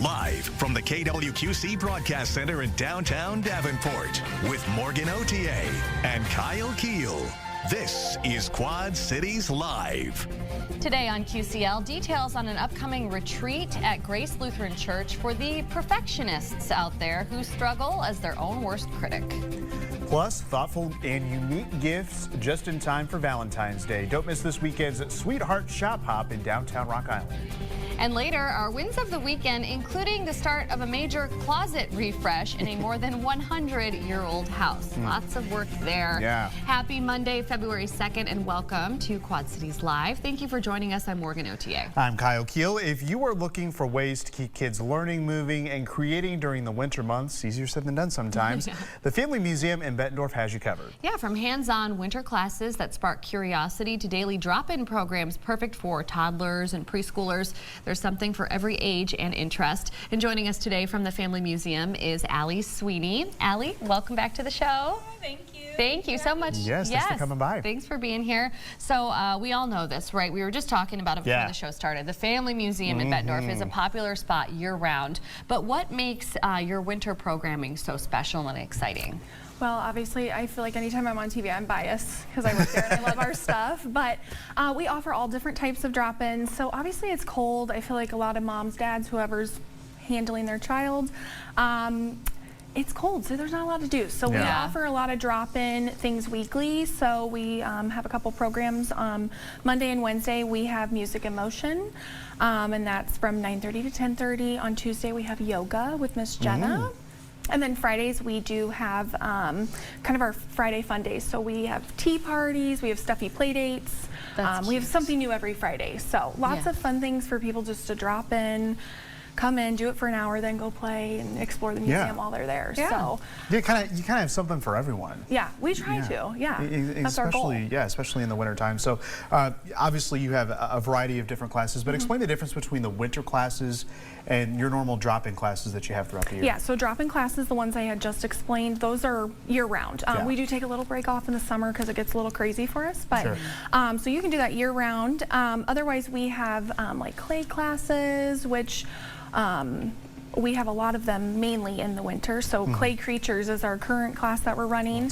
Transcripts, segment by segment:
Live from the KWQC Broadcast Center in downtown Davenport with Morgan Otier and Kyle Keel. This is Quad Cities Live. Today on QCL, details on an upcoming retreat at Grace Lutheran Church for the perfectionists out there who struggle as their own worst critic. Plus, thoughtful and unique gifts just in time for Valentine's Day. Don't miss this weekend's Sweetheart Shop Hop in downtown Rock Island. And later, our wins of the weekend, including the start of a major closet refresh in a more than 100-year-old house. Lots of work there. Yeah. Happy Monday, February 2nd, and welcome to Quad Cities Live. Thank you for joining us. I'm Morgan Otier. I'm Kyle Keel. If you are looking for ways to keep kids learning, moving, and creating during the winter months, easier said than done sometimes, the Family Museum in Bettendorf has you covered. Yeah, from hands-on winter classes that spark curiosity to daily drop-in programs perfect for toddlers and preschoolers. There's something for every age and interest. And joining us today from the Family Museum is Allie Sweeney. Allie, welcome back to the show. Thank you. Thank you so much. Yes, thanks for coming by. Thanks for being here. So we all know this, right? We were just talking about it before the show started. The Family Museum in Bettendorf is a popular spot year-round. But what makes your winter programming so special and exciting? Well, obviously, I feel like anytime I'm on TV, I'm biased because I work there and I love our stuff. But we offer all different types of drop-ins. So obviously, it's cold. I feel like a lot of moms, dads, whoever's handling their child, it's cold, so there's not a lot to do. So we offer a lot of drop-in things weekly. So we have a couple programs. Monday and Wednesday, we have Music in Motion, and that's from 9:30 to 10:30. On Tuesday, we have yoga with Miss Jenna. And then Fridays, we do have kind of our Friday fun days. So we have tea parties, we have stuffy play dates. We have something new every Friday. So lots of fun things for people just to drop in, come in, do it for an hour, then go play and explore the museum while they're there. So you kind of have something for everyone. Yeah, we try to. Yeah, that's our goal. Yeah, especially in the wintertime. So obviously you have a variety of different classes, but explain the difference between the winter classes and your normal drop-in classes that you have throughout the year. Yeah, so drop-in classes, the ones I had just explained, those are year-round. We do take a little break off in the summer because it gets a little crazy for us, but so you can do that year-round. Otherwise, we have like clay classes, which we have a lot of them mainly in the winter. So Clay Creatures is our current class that we're running.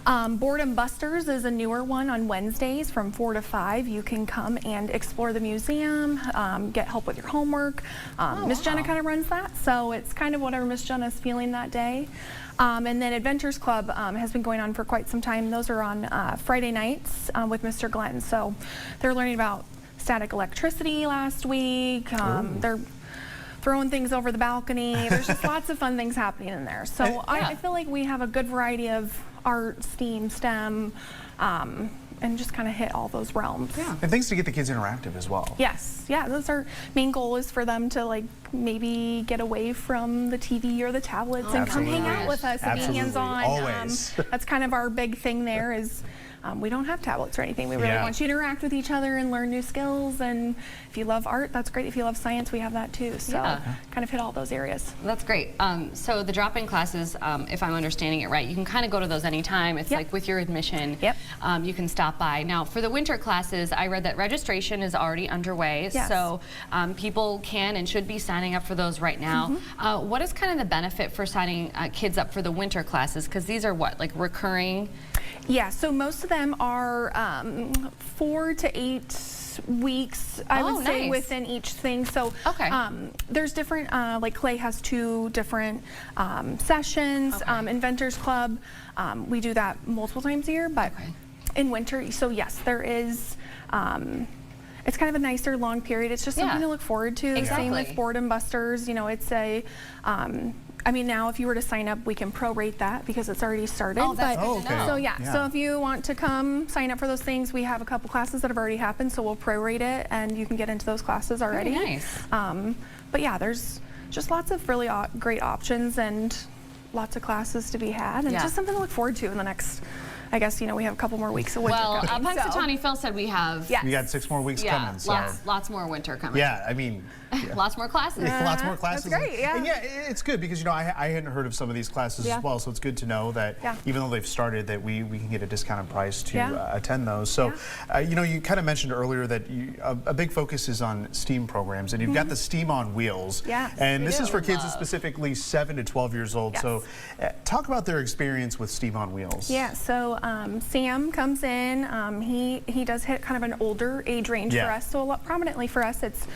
Boredom Busters is a newer one on Wednesdays from 4 to 5. You can come and explore the museum, get help with your homework. Miss Jenna kind of runs that, so it's kind of whatever Miss Jenna is feeling that day. And then Adventures Club has been going on for quite some time. Those are on Friday nights with Mr. Glenn. So they're learning about static electricity last week. They're throwing things over the balcony. There's just lots of fun things happening in there. So I feel like we have a good variety of art, STEM, and just kind of hit all those realms. Yeah. And things to get the kids interactive as well. Yes. Yeah, those are main goal is for them to like maybe get away from the TV or the tablets and come hang out with us and be hands-on. Always. That's kind of our big thing there is we don't have tablets or anything. We really want you to interact with each other and learn new skills. And if you love art, that's great. If you love science, we have that too. So kind of hit all those areas. That's great. So the drop-in classes, if I'm understanding it right, you can kind of go to those anytime. It's like with your admission, you can stop by. Now for the winter classes, I read that registration is already underway. So people can and should be signing up for those right now. What is kind of the benefit for signing kids up for the winter classes? Because these are what, like recurring? Yeah, so most of them are 4 to 8 weeks, I would say, within each thing. So there's different, like Clay has 2 different sessions. Inventors Club, we do that multiple times a year, but in winter, so yes, there is, it's kind of a nicer long period. It's just something to look forward to. Same with Boredom Busters, you know, it's a, I mean, now if you were to sign up, we can prorate that because it's already started. Oh, that's good to know. So so if you want to come sign up for those things, we have a couple classes that have already happened, so we'll prorate it and you can get into those classes already. Very nice. But yeah, there's just lots of really great options and lots of classes to be had and just something to look forward to in the next, I guess, you know, we have a couple more weeks of winter coming. Well, Punxsutawney Phil said we have We got 6 more weeks coming. So. Lots more winter coming. Yeah, I mean. Yeah. Lots more classes. Lots more classes. That's great, yeah. And yeah, it's good because, you know, I hadn't heard of some of these classes as well, so it's good to know that even though they've started, that we can get a discounted price to attend those. So, you know, you kind of mentioned earlier that a big focus is on STEAM programs, and you've got the STEAM on Wheels. Yes, and this is for kids specifically 7 to 12 years old. So talk about their experience with STEAM on Wheels. Yeah, so Sam comes in. He does hit kind of an older age range for us. So prominently for us, it's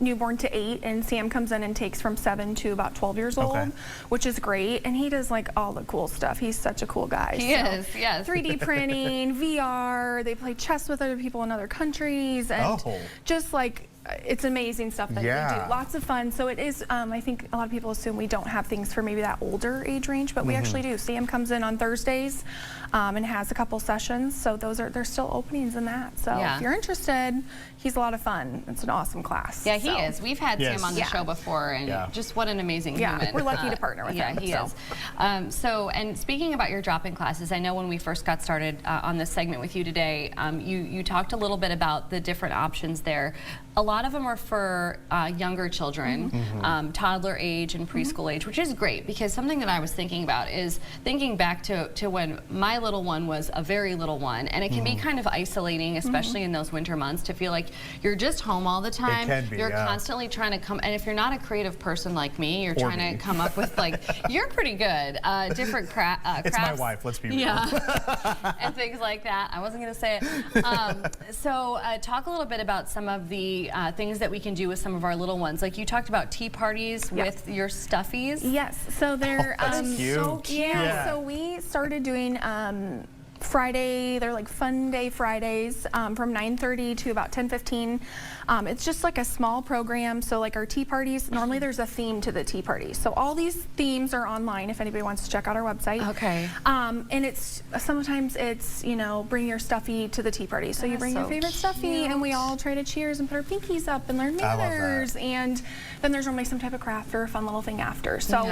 newborn to 8, and Sam comes in and takes from 7 to about 12 years old, which is great. And he does like all the cool stuff. He's such a cool guy. He is, yes. 3D printing, VR. They play chess with other people in other countries, and just like. It's amazing stuff that we do. Lots of fun. So it is, I think a lot of people assume we don't have things for maybe that older age range, but we actually do. Sam comes in on Thursdays and has a couple sessions. So there's still openings in that. So if you're interested, he's a lot of fun. It's an awesome class. Yeah, he is. We've had Sam on the show before, and just what an amazing human. We're lucky to partner with him. Yeah, he is. And speaking about your drop-in classes, I know when we first got started on this segment with you today, you talked a little bit about the different options there. A lot of them are for younger children, toddler age and preschool age, which is great, because something that I was thinking about is thinking back to when my little one was a very little one, and it can be kind of isolating, especially in those winter months, to feel like you're just home all the time. It can be, you're constantly trying to come, and if you're not a creative person like me, you're trying to come up with, like, you're pretty good, different crafts. It's my wife, let's be real. And things like that. I wasn't going to say it. So talk a little bit about some of the things that we can do with some of our little ones. Like you talked about tea parties with your stuffies. Yes, so they're so cute. Yeah, so we started doing Friday, they're like fun day Fridays from 9:30 to about 10:15. It's just like a small program. So like our tea parties, normally there's a theme to the tea party. So all these themes are online if anybody wants to check out our website. Okay. And it's sometimes it's, you know, bring your stuffy to the tea party. So you bring your favorite stuffy and we all try to cheers and put our pinkies up and learn manners. And then there's normally some type of craft or a fun little thing after. So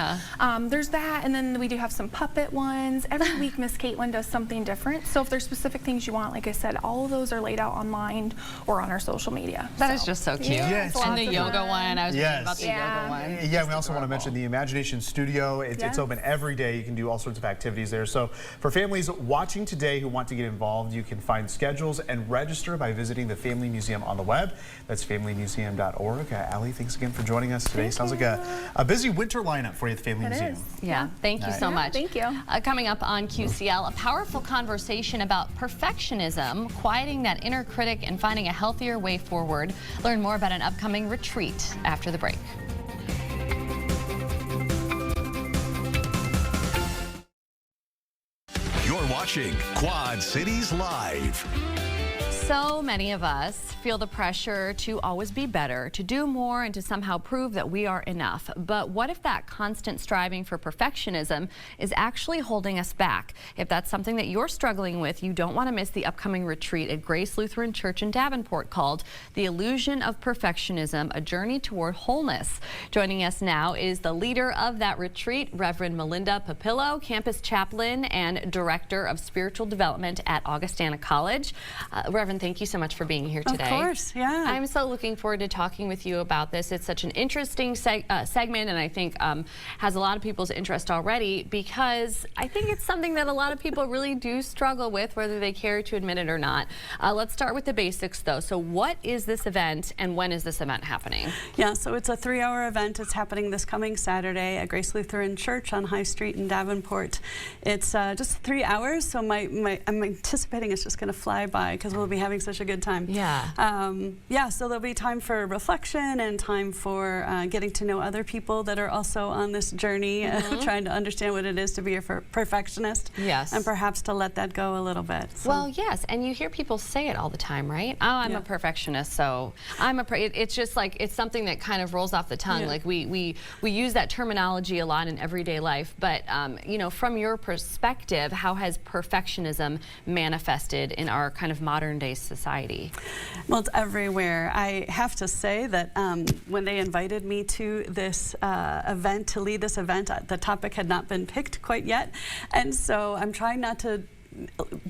there's that, and then we do have some puppet ones. Every week Miss Caitlin does something different. So if there's specific things you want, like I said, all of those are laid out online or on our social media. That is just so cute. Yes. And the yoga one, I was reading about the yoga one. Yeah, we also want to mention the Imagination Studio. It's open every day. You can do all sorts of activities there. So for families watching today who want to get involved, you can find schedules and register by visiting the Family Museum on the web. That's familymuseum.org. Allie, thanks again for joining us today. Sounds like a busy winter lineup for you at the Family Museum. Yeah, thank you so much. Thank you. Coming up on QCL, a powerful conversation about perfectionism, quieting that inner critic, and finding a healthier way forward. Learn more about an upcoming retreat after the break. You're watching Quad Cities Live. So many of us feel the pressure to always be better, to do more, and to somehow prove that we are enough. But what if that constant striving for perfectionism is actually holding us back? If that's something that you're struggling with, you don't want to miss the upcoming retreat at Grace Lutheran Church in Davenport called The Illusion of Perfectionism, A Journey Toward Wholeness. Joining us now is the leader of that retreat, Reverend Melinda Papillo, campus chaplain and director of spiritual development at Augustana College. Reverend, thank you so much for being here today. Of course, yeah. I'm so looking forward to talking with you about this. It's such an interesting segment, and I think has a lot of people's interest already, because I think it's something that a lot of people really do struggle with, whether they care to admit it or not. Let's start with the basics, though. So what is this event, and when is this event happening? Yeah, so it's a 3-hour event. It's happening this coming Saturday at Grace Lutheran Church on High Street in Davenport. It's just 3 hours, so I'm anticipating it's just going to fly by because we'll be having such a good time. Yeah. So there'll be time for reflection and time for getting to know other people that are also on this journey, trying to understand what it is to be a perfectionist. Yes. And perhaps to let that go a little bit. So. Well, yes, and you hear people say it all the time, right? Oh, I'm a perfectionist, so I'm a. It's just like it's something that kind of rolls off the tongue. Like we use that terminology a lot in everyday life, but you know, from your perspective, how has perfectionism manifested in our kind of modern day society? Well, it's everywhere. I have to say that when they invited me to this event, to lead this event, the topic had not been picked quite yet. And so I'm trying not to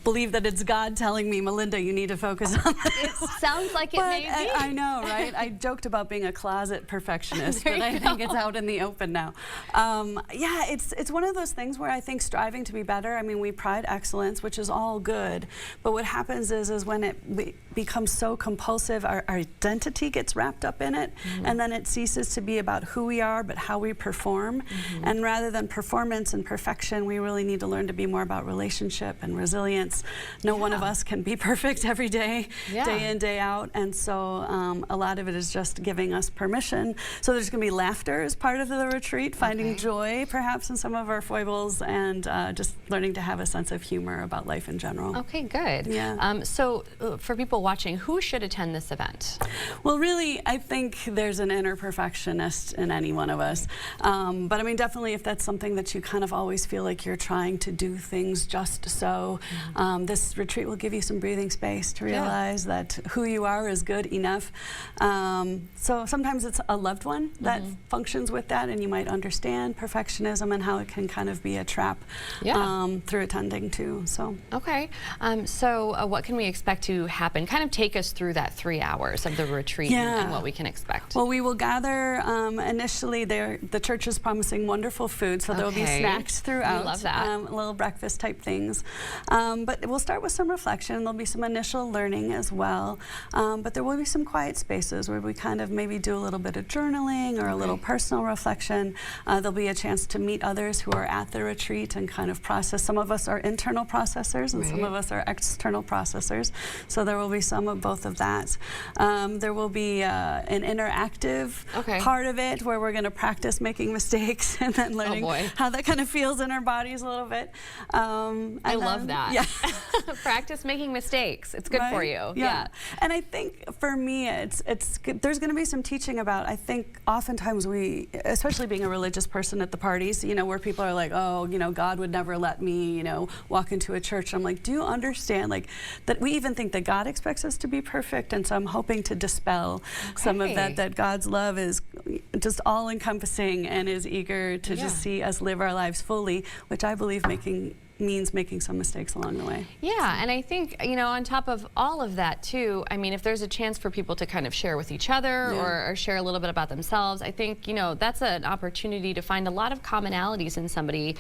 believe that it's God telling me, Melinda, you need to focus on this. It sounds like it may be. I know, right? I joked about being a closet perfectionist, but I think it's out in the open now. Yeah, it's one of those things where I think striving to be better, I mean, we pride excellence, which is all good, but what happens is when it becomes so compulsive, our identity gets wrapped up in it, and then it ceases to be about who we are, but how we perform. And rather than performance and perfection, we really need to learn to be more about relationship and resilience. No one of us can be perfect every day, day in, day out, and so a lot of it is just giving us permission. So there's going to be laughter as part of the retreat, finding joy perhaps in some of our foibles, and just learning to have a sense of humor about life in general. Okay, good. Yeah. So for people watching, who should attend this event? Well, really, I think there's an inner perfectionist in any one of us. But I mean, definitely if that's something that you kind of always feel like you're trying to do things just so, this retreat will give you some breathing space to realize that who you are is good enough. So sometimes it's a loved one that functions with that, and you might understand perfectionism and how it can kind of be a trap through attending too. So okay, so what can we expect to happen? Kind of take us through that 3 hours of the retreat and what we can expect. Well, we will gather initially there. The church is promising wonderful food, so there will be snacks throughout. We love that. Little breakfast type things. But we'll start with some reflection. There'll be some initial learning as well. But there will be some quiet spaces where we kind of maybe do a little bit of journaling or a little personal reflection. There'll be a chance to meet others who are at the retreat and kind of process. Some of us are internal processors and some of us are external processors. So there will be some of both of that. There will be an interactive part of it where we're going to practice making mistakes and then learning how that kind of feels in our bodies a little bit. I love that. Yeah. Practice making mistakes. It's good for you. Yeah. And I think for me, there's going to be some teaching about, I think oftentimes we, especially being a religious person at the parties, you know, where people are like, oh, you know, God would never let me, you know, walk into a church. I'm like, do you understand, like, that we even think that God expects us to be perfect? And so I'm hoping to dispel some of that God's love is just all-encompassing and is eager to just see us live our lives fully, which I believe means making some mistakes along the way. Yeah, and I think, you know, on top of all of that too, I mean, if there's a chance for people to kind of share with each other or share a little bit about themselves, I think, you know, that's an opportunity to find a lot of commonalities in somebody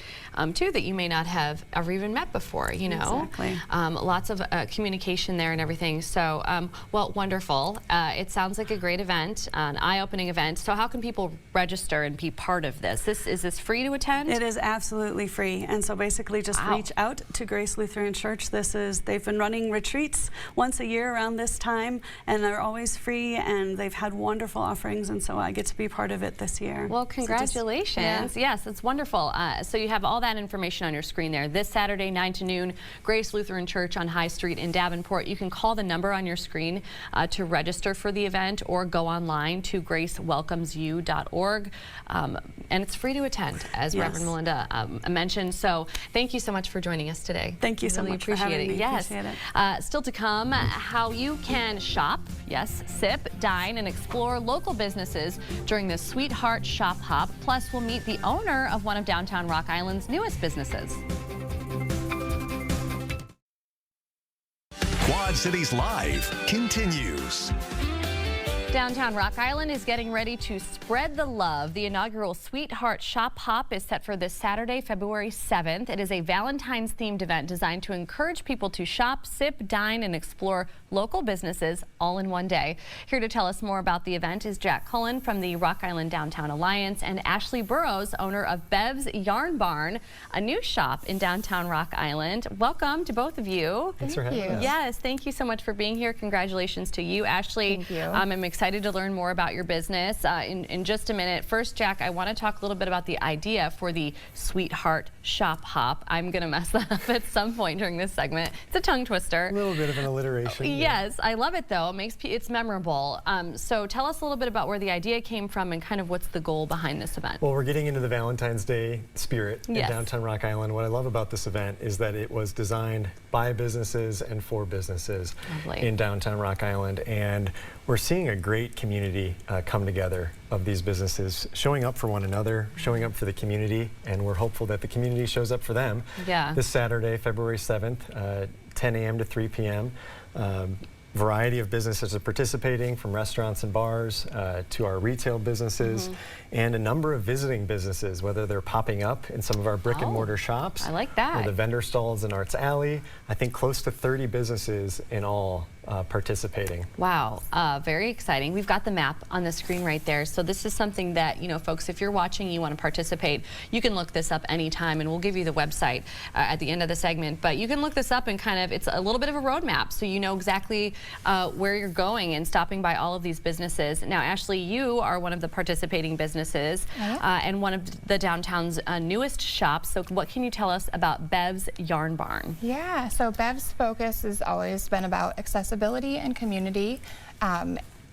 too that you may not have ever even met before, you know. Exactly. Lots of communication there and everything. So, well, wonderful. It sounds like a great event, an eye-opening event. So how can people register and be part of this? Is this free to attend? It is absolutely free. And so basically just reach out to Grace Lutheran Church. They've been running retreats once a year around this time, and they're always free, and they've had wonderful offerings, and so I get to be part of it this year. Well, congratulations. So yes, it's wonderful. So you have all that information on your screen there. This Saturday, 9 to noon, Grace Lutheran Church on High Street in Davenport. You can call the number on your screen to register for the event, or go online to gracewelcomesyou.org. And it's free to attend, as Reverend Melinda mentioned. So thank you so much for joining us today. Thank you so much for having me. Yes. Appreciate it. Still to come, how you can shop, sip, dine, and explore local businesses during the Sweetheart Shop Hop. Plus, we'll meet the owner of one of downtown Rock Island's newest businesses. Quad Cities Live continues. Downtown Rock Island is getting ready to spread the love. The inaugural Sweetheart Shop Hop is set for this Saturday, February 7th. It is a Valentine's themed event designed to encourage people to shop, sip, dine, and explore local businesses all in one day. Here to tell us more about the event is Jack Cullen from the Rock Island Downtown Alliance and Ashley Burrows, owner of Bev's Yarn Barn, a new shop in downtown Rock Island. Welcome to both of you. Thanks for having us. Yes, thank you so much for being here. Congratulations to you, Ashley. Thank you. I'm excited to learn more about your business in just a minute. First, Jack, I want to talk a little bit about the idea for the Sweetheart Shop Hop. I'm going to mess that up at some point during this segment. It's a tongue twister. A little bit of an alliteration. Yes, I love it though. It's memorable. So tell us a little bit about where the idea came from and kind of what's the goal behind this event. Well, we're getting into the Valentine's Day spirit in downtown Rock Island. What I love about this event is that it was designed by businesses and for businesses in downtown Rock Island, and we're seeing a great community come together of these businesses, showing up for one another, showing up for the community, and we're hopeful that the community shows up for them. Yeah. This Saturday, February 7th, 10 a.m. to 3 p.m. Variety of businesses are participating, from restaurants and bars to our retail businesses, and a number of visiting businesses, whether they're popping up in some of our brick and mortar shops. I like that. Or the vendor stalls in Arts Alley. I think close to 30 businesses in all participating. Wow, very exciting. We've got the map on the screen right there. So this is something that, you know, folks, if you're watching, you want to participate, you can look this up anytime, and we'll give you the website at the end of the segment. But you can look this up and kind of, it's a little bit of a roadmap, so you know exactly where you're going and stopping by all of these businesses. Now, Ashley, you are one of the participating businesses and one of the downtown's newest shops. So what can you tell us about Bev's Yarn Barn? Yeah, so Bev's focus has always been about accessibility and community.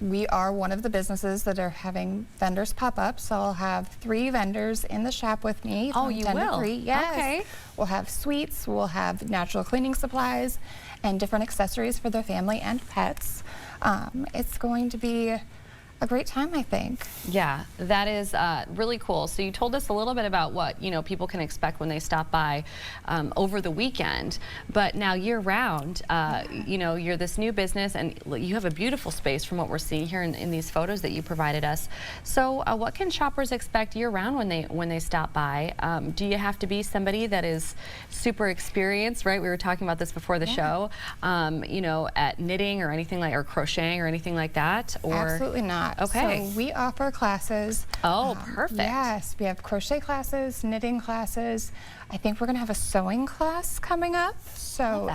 We are one of the businesses that are having vendors pop up, so I'll have 3 vendors in the shop with me. Oh, you 10 will? to 3. Yes. Okay. We'll have sweets, we'll have natural cleaning supplies, and different accessories for their family and pets. It's going to be a great time, I think. Yeah, that is really cool. So you told us a little bit about what, you know, people can expect when they stop by over the weekend, but now year round, you know, you're this new business and you have a beautiful space from what we're seeing here in these photos that you provided us. So what can shoppers expect year round when they stop by? Do you have to be somebody that is super experienced, right? We were talking about this before the show, you know, at knitting or anything like, or crocheting or anything like that? Or Absolutely not. Okay. So we offer classes. Oh, perfect. Yes, we have crochet classes, knitting classes. I think we're going to have a sewing class coming up. So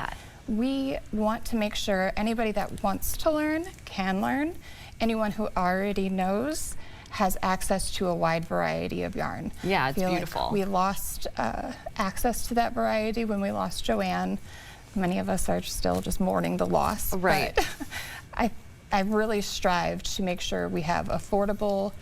we want to make sure anybody that wants to learn can learn. Anyone who already knows has access to a wide variety of yarn. Yeah, it's beautiful. Like we lost access to that variety when we lost Joanne. Many of us are still just mourning the loss. Right. But I've really strived to make sure we have affordable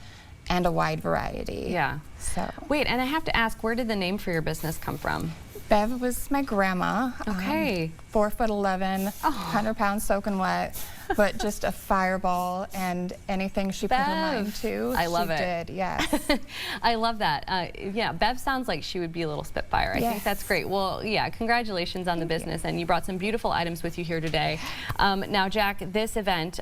and a wide variety. Yeah. So. Wait, and I have to ask, where did the name for your business come from? Bev was my grandma. Okay. 4'11", 100 pounds soaking wet, but just a fireball, and anything she put her mind to, I love she it. did. Yes. I love that. Yeah, Bev sounds like she would be a little spitfire. I think that's great. Well, yeah, congratulations on the business, and you brought some beautiful items with you here today. Now, Jack, this event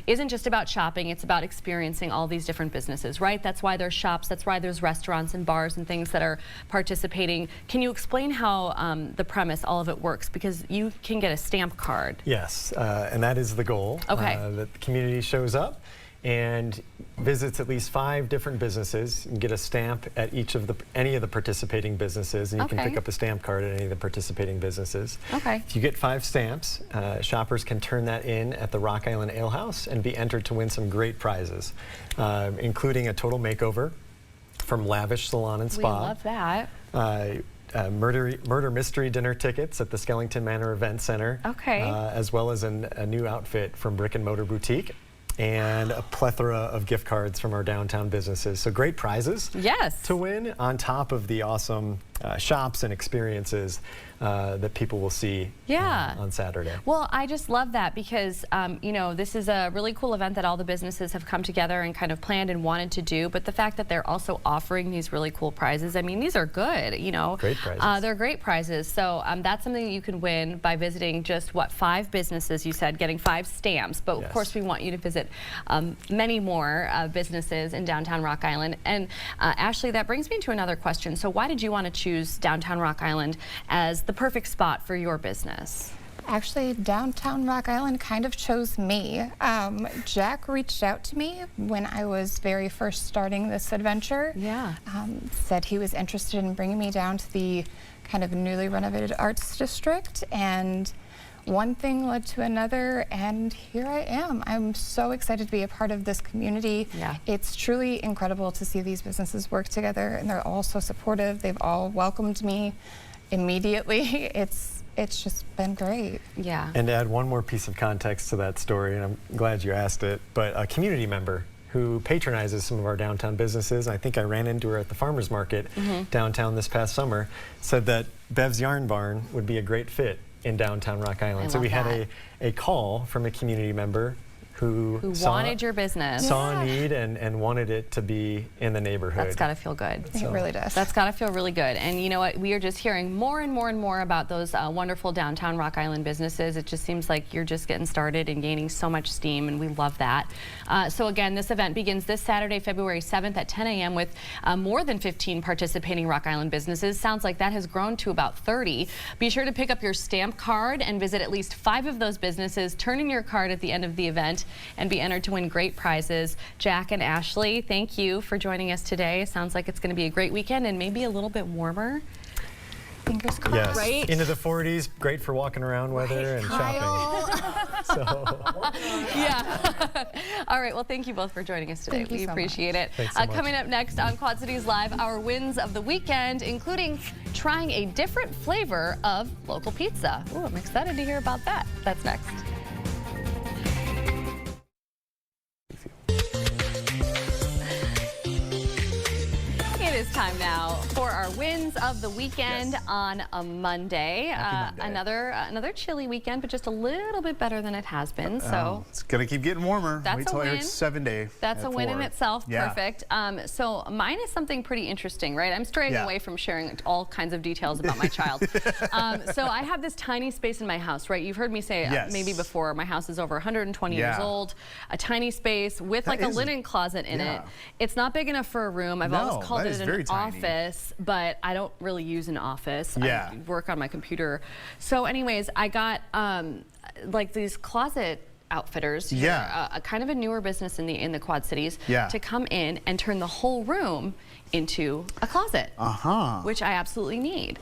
isn't just about shopping, it's about experiencing all these different businesses, right? That's why there's shops, that's why there's restaurants and bars and things that are participating. Can you explain how the premise, all of it works? Because you can get a stamp card. Yes, and that is the goal. Okay. That the community shows up and visits at least 5 different businesses and get a stamp at any of the participating businesses, and you can pick up a stamp card at any of the participating businesses. Okay. If you get 5 stamps, shoppers can turn that in at the Rock Island Ale House and be entered to win some great prizes, including a total makeover from Lavish Salon and Spa. We love that. Murder mystery dinner tickets at the Skellington Manor Event Center. Okay. As well as a new outfit from Brick and Motor Boutique, and a plethora of gift cards from our downtown businesses. So great prizes to win, on top of the awesome shops and experiences that people will see on Saturday. Well, I just love that because, you know, this is a really cool event that all the businesses have come together and kind of planned and wanted to do, but the fact that they're also offering these really cool prizes, I mean, these are good, you know. Great prizes. They're great prizes. So that's something that you can win by visiting just, what, 5 businesses, you said, getting 5 stamps, but of course we want you to visit many more businesses in downtown Rock Island. And Ashley, that brings me to another question. So why did you want to choose downtown Rock Island as the perfect spot for your business? Actually, downtown Rock Island kind of chose me. Jack reached out to me when I was very first starting this adventure. Yeah. Said he was interested in bringing me down to the kind of newly renovated arts district, and one thing led to another, and here I am. I'm so excited to be a part of this community. Yeah. It's truly incredible to see these businesses work together, and they're all so supportive. They've all welcomed me immediately. It's just been great. Yeah. And to add one more piece of context to that story, and I'm glad you asked it, but a community member who patronizes some of our downtown businesses, I think I ran into her at the farmer's market downtown this past summer, said that Bev's Yarn Barn would be a great fit in downtown Rock Island. So we had a call from a community member who wanted your business. Saw a need and wanted it to be in the neighborhood. That's got to feel good. It really does. That's got to feel really good. And you know what? We are just hearing more and more and more about those wonderful downtown Rock Island businesses. It just seems like you're just getting started and gaining so much steam, and we love that. So again, this event begins this Saturday, February 7th at 10 a.m. with more than 15 participating Rock Island businesses. Sounds like that has grown to about 30. Be sure to pick up your stamp card and visit at least 5 of those businesses. Turn in your card at the end of the event and be entered to win great prizes. Jack and Ashley, thank you for joining us today. Sounds like it's going to be a great weekend and maybe a little bit warmer. Fingers crossed. Yes, right? Into the 40s, great for walking around weather and shopping. Yeah. All right, well, thank you both for joining us today. We appreciate it. Thanks so much. Coming up next on Quad Cities Live, our wins of the weekend, including trying a different flavor of local pizza. Ooh, I'm excited to hear about that. That's next. It is time now for our wins of the weekend on a Monday. Another chilly weekend, but just a little bit better than it has been. So it's gonna keep getting warmer. That's Wait till a win. it's 7-day. That's a win in itself. Yeah. Perfect. So mine is something pretty interesting, right? I'm straying away from sharing all kinds of details about my child. So I have this tiny space in my house, right? You've heard me say maybe before, my house is over 120 years old. A tiny space with like a linen closet in it. It's not big enough for a room. I've always called it an office, but I don't really use an office. I work on my computer. So anyways, I got like these closet outfitters, a kind of a newer business in the Quad Cities, to come in and turn the whole room into a closet, which I absolutely need.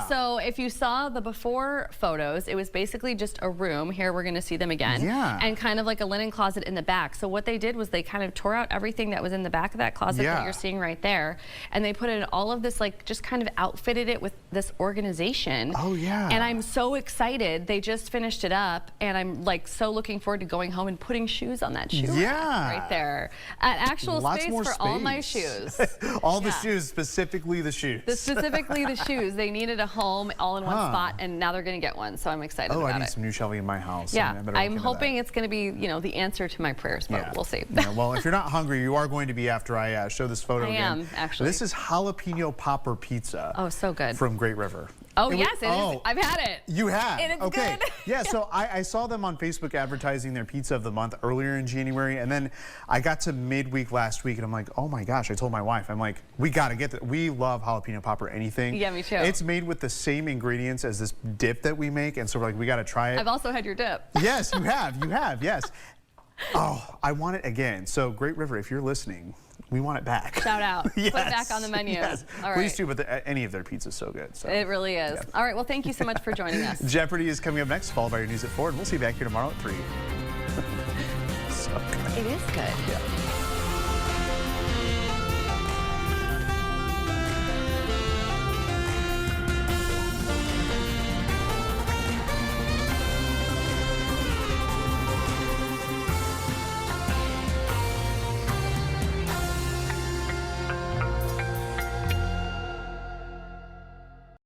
So if you saw the before photos, it was basically just a room. Here we're going to see them again. And kind of like a linen closet in the back. So what they did was they kind of tore out everything that was in the back of that closet that you're seeing right there. And they put in all of this, like just kind of outfitted it with this organization. And I'm so excited. They just finished it up. And I'm like so looking forward to going home and putting shoes on that shoe rack right there. An actual space for all my shoes. All the shoes, specifically the shoes. Specifically the shoes. They needed a home all in one spot, and now they're going to get one, so I'm excited about it. I need some new shelving in my house. I'm hoping it's going to be, you know, the answer to my prayers, but we'll see. Well, if you're not hungry, you are going to be after I show this photo again. I am, actually. This is jalapeno popper pizza. Oh, so good. From Great River. Oh, yes, it is. I've had it. You have? And it's okay. good. Yeah, so I saw them on Facebook advertising their pizza of the month earlier in January, and then I got to midweek last week, and I'm like, oh my gosh, I told my wife, I'm like, we got to get that. We love jalapeno popper anything. Yeah, me too. It's made with the same ingredients as this dip that we make, and so we're like, we got to try it. I've also had your dip. Yes, you have. You have, yes. Oh, I want it again. So Great River, if you're listening, we want it back. Shout out. Put it back on the menu. Yes. All right. Please do, but any of their pizza's so good. So. It really is. All right, well, thank you so much for joining us. Jeopardy is coming up next, followed by your news at 4, and we'll see you back here tomorrow at 3. So good. It is good.